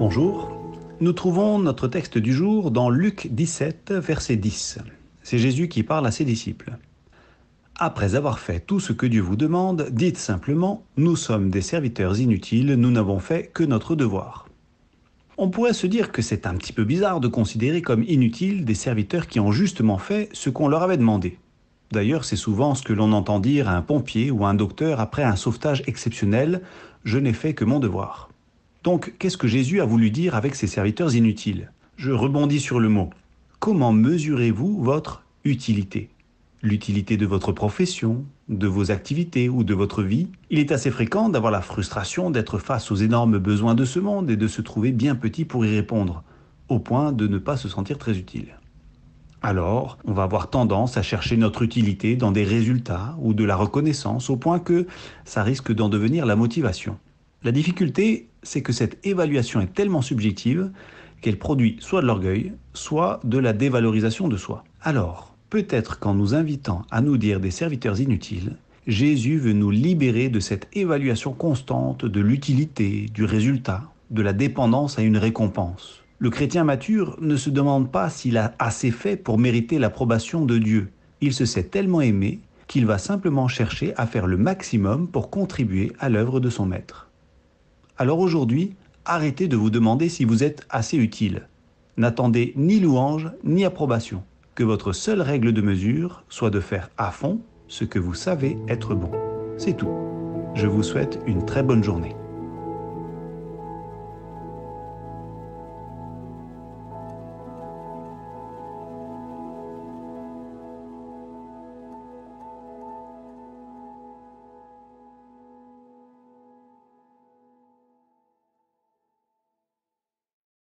Bonjour, nous trouvons notre texte du jour dans Luc 17, verset 10. C'est Jésus qui parle à ses disciples. Après avoir fait tout ce que Dieu vous demande, dites simplement « Nous sommes des serviteurs inutiles, nous n'avons fait que notre devoir ». On pourrait se dire que c'est un petit peu bizarre de considérer comme inutiles des serviteurs qui ont justement fait ce qu'on leur avait demandé. D'ailleurs, c'est souvent ce que l'on entend dire à un pompier ou à un docteur après un sauvetage exceptionnel « Je n'ai fait que mon devoir ». Donc, qu'est-ce que Jésus a voulu dire avec ces serviteurs inutiles ? Je rebondis sur le mot. Comment mesurez-vous votre utilité ? L'utilité de votre profession, de vos activités ou de votre vie ? Il est assez fréquent d'avoir la frustration d'être face aux énormes besoins de ce monde et de se trouver bien petit pour y répondre, au point de ne pas se sentir très utile. Alors, on va avoir tendance à chercher notre utilité dans des résultats ou de la reconnaissance, au point que ça risque d'en devenir la motivation. La difficulté, c'est que cette évaluation est tellement subjective qu'elle produit soit de l'orgueil, soit de la dévalorisation de soi. Alors, peut-être qu'en nous invitant à nous dire des serviteurs inutiles, Jésus veut nous libérer de cette évaluation constante de l'utilité, du résultat, de la dépendance à une récompense. Le chrétien mature ne se demande pas s'il a assez fait pour mériter l'approbation de Dieu. Il se sait tellement aimé qu'il va simplement chercher à faire le maximum pour contribuer à l'œuvre de son maître. Alors aujourd'hui, arrêtez de vous demander si vous êtes assez utile. N'attendez ni louange ni approbation. Que votre seule règle de mesure soit de faire à fond ce que vous savez être bon. C'est tout. Je vous souhaite une très bonne journée.